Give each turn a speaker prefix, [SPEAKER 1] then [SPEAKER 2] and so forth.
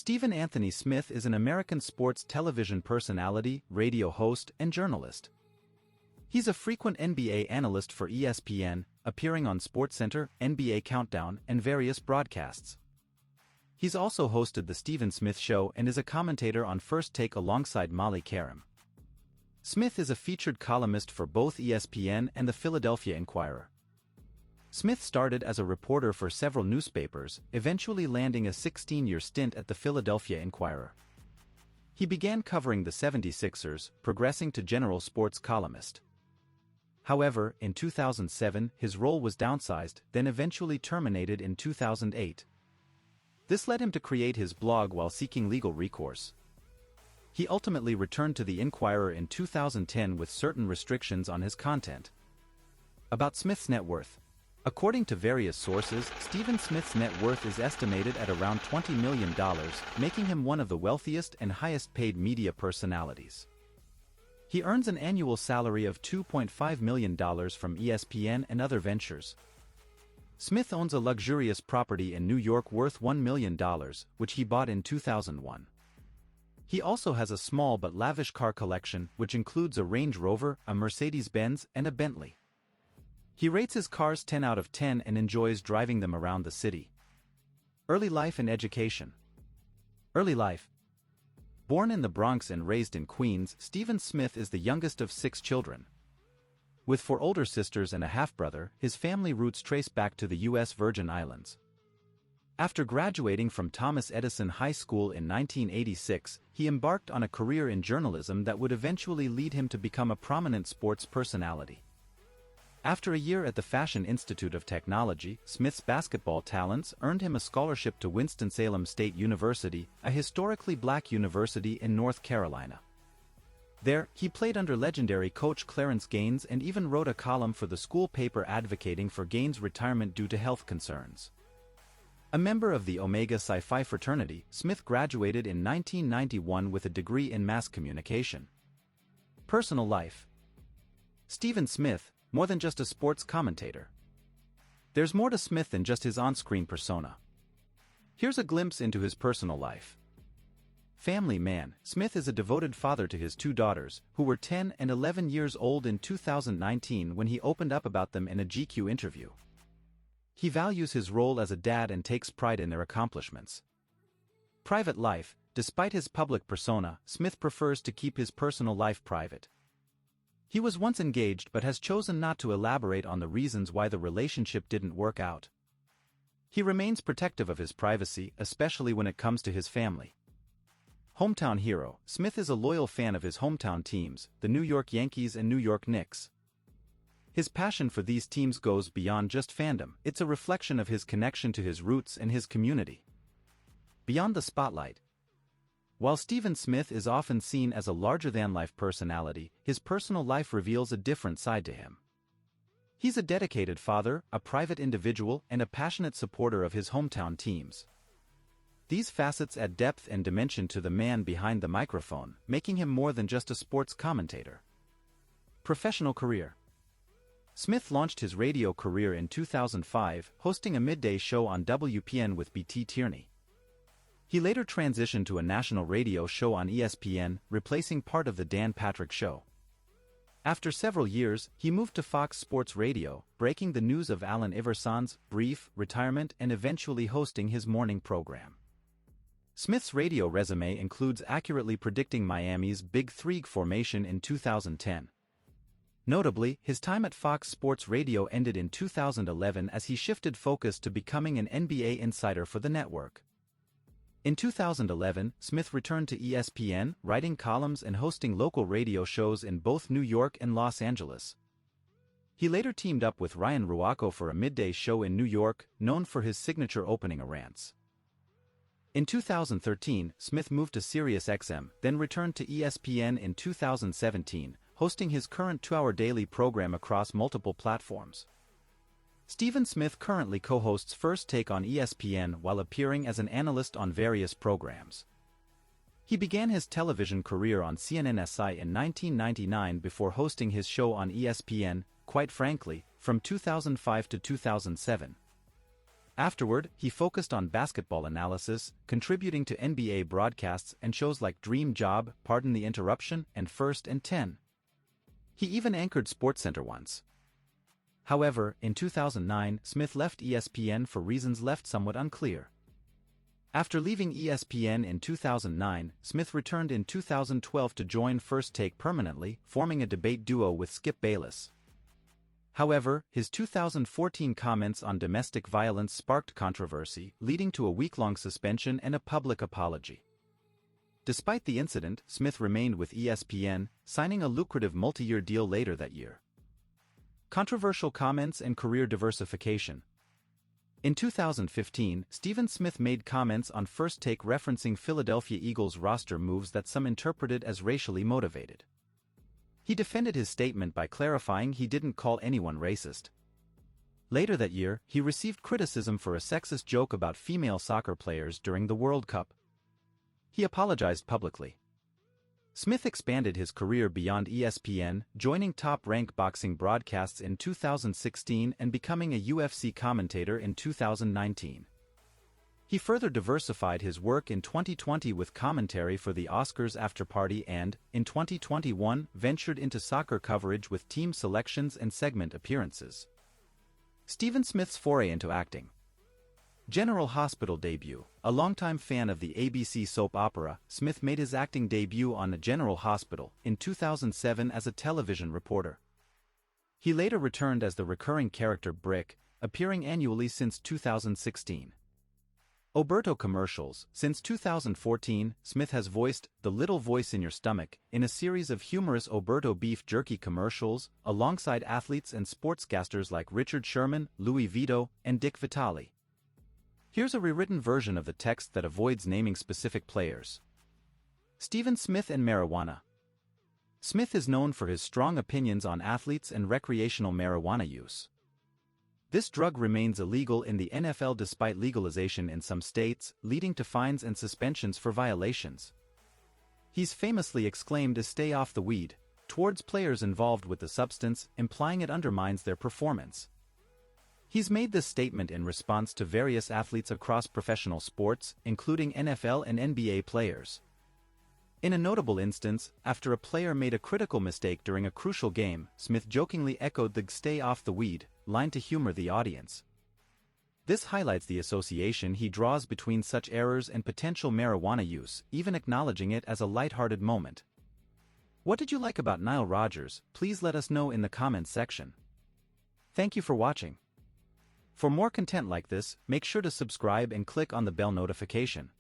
[SPEAKER 1] Stephen Anthony Smith is an American sports television personality, radio host, and journalist. He's a frequent NBA analyst for ESPN, appearing on SportsCenter, NBA Countdown, and various broadcasts. He's also hosted The Stephen Smith Show and is a commentator on First Take alongside Molly Karam. Smith is a featured columnist for both ESPN and the Philadelphia Inquirer. Smith started as a reporter for several newspapers, eventually landing a 16-year stint at the Philadelphia Inquirer. He began covering the 76ers, progressing to general sports columnist. However, in 2007 his role was downsized, then eventually terminated in 2008. This led him to create his blog while seeking legal recourse. He ultimately returned to the Inquirer in 2010 with certain restrictions on his content. About Smith's net worth. According to various sources, Stephen Smith's net worth is estimated at around $20 million, making him one of the wealthiest and highest-paid media personalities. He earns an annual salary of $2.5 million from ESPN and other ventures. Smith owns a luxurious property in New York worth $1 million, which he bought in 2001. He also has a small but lavish car collection, which includes a Range Rover, a Mercedes-Benz, and a Bentley. He rates his cars 10 out of 10 and enjoys driving them around the city. Early life and education. Early life. Born in the Bronx and raised in Queens, Stephen Smith is the youngest of 6 children. With 4 older sisters and a half-brother, his family roots trace back to the U.S. Virgin Islands. After graduating from Thomas Edison High School in 1986, he embarked on a career in journalism that would eventually lead him to become a prominent sports personality. After a year at the Fashion Institute of Technology, Smith's basketball talents earned him a scholarship to Winston-Salem State University, a historically black university in North Carolina. There, he played under legendary coach Clarence Gaines and even wrote a column for the school paper advocating for Gaines' retirement due to health concerns. A member of the Omega Psi Phi fraternity, Smith graduated in 1991 with a degree in mass communication. Personal life. Stephen Smith, more than just a sports commentator. There's more to Smith than just his on-screen persona. Here's a glimpse into his personal life. Family man, Smith is a devoted father to his 2 daughters, who were 10 and 11 years old in 2019 when he opened up about them in a GQ interview. He values his role as a dad and takes pride in their accomplishments. Private life. Despite his public persona, Smith prefers to keep his personal life private. He was once engaged but has chosen not to elaborate on the reasons why the relationship didn't work out. He remains protective of his privacy, especially when it comes to his family. Hometown hero. Smith is a loyal fan of his hometown teams, the New York Yankees and New York Knicks. His passion for these teams goes beyond just fandom, it's a reflection of his connection to his roots and his community. Beyond the spotlight. While Stephen Smith is often seen as a larger-than-life personality, his personal life reveals a different side to him. He's a dedicated father, a private individual, and a passionate supporter of his hometown teams. These facets add depth and dimension to the man behind the microphone, making him more than just a sports commentator. Professional career. Smith launched his radio career in 2005, hosting a midday show on WPN with B.T. Tierney. He later transitioned to a national radio show on ESPN, replacing part of the Dan Patrick Show. After several years, he moved to Fox Sports Radio, breaking the news of Allen Iverson's brief retirement and eventually hosting his morning program. Smith's radio resume includes accurately predicting Miami's Big Three formation in 2010. Notably, his time at Fox Sports Radio ended in 2011 as he shifted focus to becoming an NBA insider for the network. In 2011, Smith returned to ESPN, writing columns and hosting local radio shows in both New York and Los Angeles. He later teamed up with Ryan Ruocco for a midday show in New York, known for his signature opening rants. In 2013, Smith moved to SiriusXM, then returned to ESPN in 2017, hosting his current 2-hour daily program across multiple platforms. Stephen Smith currently co-hosts First Take on ESPN while appearing as an analyst on various programs. He began his television career on CNN-SI in 1999 before hosting his show on ESPN, quite frankly, from 2005 to 2007. Afterward, he focused on basketball analysis, contributing to NBA broadcasts and shows like Dream Job, Pardon the Interruption, and First and 10. He even anchored SportsCenter once. However, in 2009, Smith left ESPN for reasons left somewhat unclear. After leaving ESPN in 2009, Smith returned in 2012 to join First Take permanently, forming a debate duo with Skip Bayless. However, his 2014 comments on domestic violence sparked controversy, leading to a week-long suspension and a public apology. Despite the incident, Smith remained with ESPN, signing a lucrative multi-year deal later that year. Controversial comments and career diversification. In 2015, Stephen Smith made comments on First Take referencing Philadelphia Eagles roster moves that some interpreted as racially motivated. He defended his statement by clarifying he didn't call anyone racist. Later that year, he received criticism for a sexist joke about female soccer players during the World Cup. He apologized publicly. Smith expanded his career beyond ESPN, joining top-rank boxing broadcasts in 2016 and becoming a UFC commentator in 2019. He further diversified his work in 2020 with commentary for the Oscars after-party and, in 2021, ventured into soccer coverage with team selections and segment appearances. Stephen Smith's foray into acting. General Hospital debut. A longtime fan of the ABC soap opera, Smith made his acting debut on General Hospital in 2007 as a television reporter. He later returned as the recurring character Brick, appearing annually since 2016. Oberto commercials. Since 2014, Smith has voiced the little voice in your stomach in a series of humorous Oberto beef jerky commercials, alongside athletes and sportscasters like Richard Sherman, Louis Vito, and Dick Vitale. Here's a rewritten version of the text that avoids naming specific players. Stephen Smith and marijuana. Smith is known for his strong opinions on athletes and recreational marijuana use. This drug remains illegal in the NFL despite legalization in some states, leading to fines and suspensions for violations. He's famously exclaimed to "stay off the weed" towards players involved with the substance, implying it undermines their performance. He's made this statement in response to various athletes across professional sports, including NFL and NBA players. In a notable instance, after a player made a critical mistake during a crucial game, Smith jokingly echoed the "stay off the weed" line to humor the audience. This highlights the association he draws between such errors and potential marijuana use, even acknowledging it as a lighthearted moment. What did you like about Nile Rodgers? Please let us know in the comments section. Thank you for watching. For more content like this, make sure to subscribe and click on the bell notification.